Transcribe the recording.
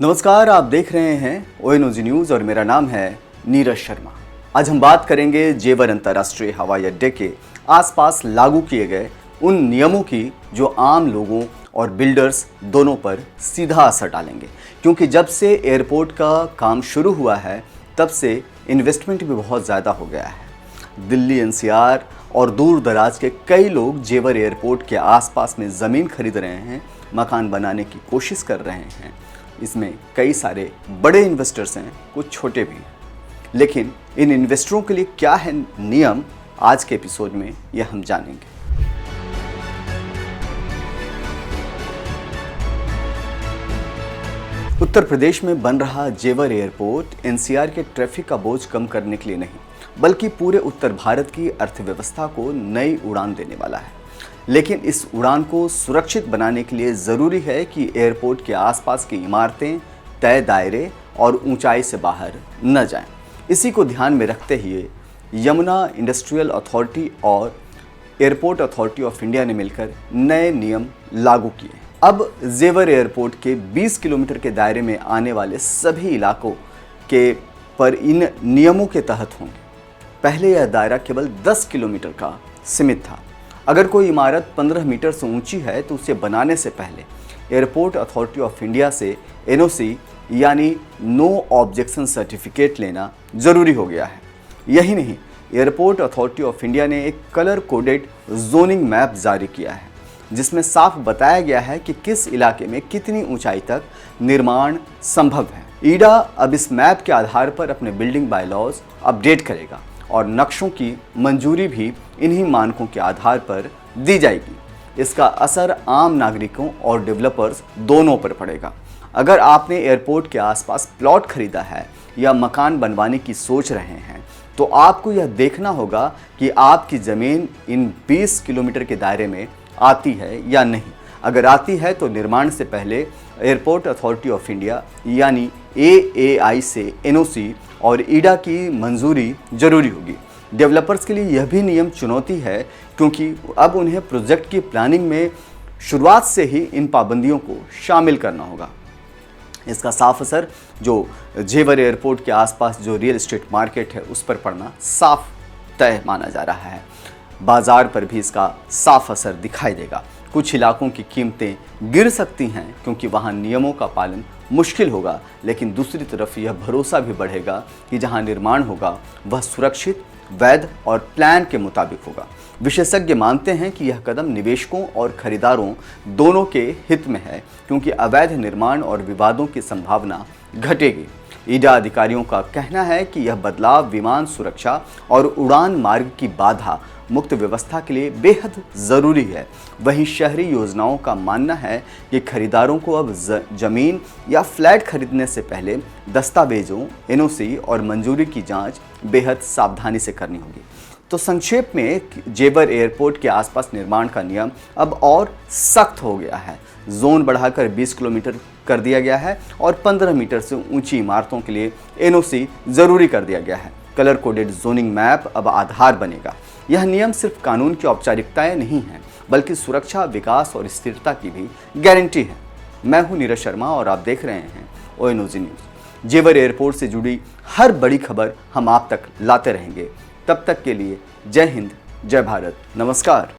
नमस्कार, आप देख रहे हैं ONOG न्यूज़ और मेरा नाम है नीरज शर्मा। आज हम बात करेंगे जेवर अंतर्राष्ट्रीय हवाई अड्डे के आसपास लागू किए गए उन नियमों की जो आम लोगों और बिल्डर्स दोनों पर सीधा असर डालेंगे, क्योंकि जब से एयरपोर्ट का काम शुरू हुआ है तब से इन्वेस्टमेंट भी बहुत ज़्यादा हो गया है। दिल्ली NCR और दूर दराज के कई लोग जेवर एयरपोर्ट के आसपास में ज़मीन खरीद रहे हैं, मकान बनाने की कोशिश कर रहे हैं। इसमें कई सारे बड़े इन्वेस्टर्स हैं, कुछ छोटे भी हैं। लेकिन इन इन्वेस्टरों के लिए क्या है नियम, आज के एपिसोड में यह हम जानेंगे। उत्तर प्रदेश में बन रहा जेवर एयरपोर्ट NCR के ट्रैफिक का बोझ कम करने के लिए नहीं, बल्कि पूरे उत्तर भारत की अर्थव्यवस्था को नई उड़ान देने वाला है। लेकिन इस उड़ान को सुरक्षित बनाने के लिए ज़रूरी है कि एयरपोर्ट के आसपास की इमारतें तय दायरे और ऊंचाई से बाहर न जाएं। इसी को ध्यान में रखते हुए यमुना इंडस्ट्रियल अथॉरिटी और एयरपोर्ट अथॉरिटी ऑफ इंडिया ने मिलकर नए नियम लागू किए। अब जेवर एयरपोर्ट के 20 किलोमीटर के दायरे में आने वाले सभी इलाकों के पर इन नियमों के तहत होंगे। पहले यह दायरा केवल 10 किलोमीटर का सीमित था। अगर कोई इमारत 15 मीटर से ऊंची है तो उसे बनाने से पहले एयरपोर्ट अथॉरिटी ऑफ इंडिया से NOC यानी नो ऑब्जेक्शन सर्टिफिकेट लेना ज़रूरी हो गया है। यही नहीं, एयरपोर्ट अथॉरिटी ऑफ इंडिया ने एक कलर कोडेड जोनिंग मैप जारी किया है, जिसमें साफ बताया गया है कि किस इलाके में कितनी ऊंचाई तक निर्माण संभव है। ईडा अब इस मैप के आधार पर अपने बिल्डिंग बायलॉज अपडेट करेगा और नक्शों की मंजूरी भी इन्हीं मानकों के आधार पर दी जाएगी। इसका असर आम नागरिकों और डेवलपर्स दोनों पर पड़ेगा। अगर आपने एयरपोर्ट के आसपास प्लॉट खरीदा है या मकान बनवाने की सोच रहे हैं तो आपको यह देखना होगा कि आपकी ज़मीन इन 20 किलोमीटर के दायरे में आती है या नहीं। अगर आती है तो निर्माण से पहले एयरपोर्ट अथॉरिटी ऑफ इंडिया यानी AAI से NOC और ईडा की मंजूरी जरूरी होगी। डेवलपर्स के लिए यह भी नियम चुनौती है, क्योंकि अब उन्हें प्रोजेक्ट की प्लानिंग में शुरुआत से ही इन पाबंदियों को शामिल करना होगा। इसका साफ असर जो जेवर एयरपोर्ट के आसपास जो रियल एस्टेट मार्केट है उस पर पड़ना साफ तय माना जा रहा है। बाजार पर भी इसका साफ असर दिखाई देगा। कुछ इलाकों की कीमतें गिर सकती हैं क्योंकि वहां नियमों का पालन मुश्किल होगा, लेकिन दूसरी तरफ यह भरोसा भी बढ़ेगा कि जहां निर्माण होगा वह सुरक्षित, वैध और प्लान के मुताबिक होगा। विशेषज्ञ मानते हैं कि यह कदम निवेशकों और खरीदारों दोनों के हित में है, क्योंकि अवैध निर्माण और विवादों की संभावना घटेगी। ईडा अधिकारियों का कहना है कि यह बदलाव विमान सुरक्षा और उड़ान मार्ग की बाधा मुक्त व्यवस्था के लिए बेहद ज़रूरी है। वहीं शहरी योजनाओं का मानना है कि खरीदारों को अब ज़मीन या फ्लैट खरीदने से पहले दस्तावेजों, NOC और मंजूरी की जांच बेहद सावधानी से करनी होगी। तो संक्षेप में जेवर एयरपोर्ट के आसपास निर्माण का नियम अब और सख्त हो गया है। जोन बढ़ाकर 20 किलोमीटर कर दिया गया है और 15 मीटर से ऊंची इमारतों के लिए NOC ज़रूरी कर दिया गया है। कलर कोडेड जोनिंग मैप अब आधार बनेगा। यह नियम सिर्फ कानून की औपचारिकताएं नहीं हैं, बल्कि सुरक्षा, विकास और स्थिरता की भी गारंटी है। मैं हूं नीरज शर्मा और आप देख रहे हैं ONOG न्यूज़। जेवर एयरपोर्ट से जुड़ी हर बड़ी खबर हम आप तक लाते रहेंगे। तब तक के लिए जय हिंद, जय भारत, नमस्कार।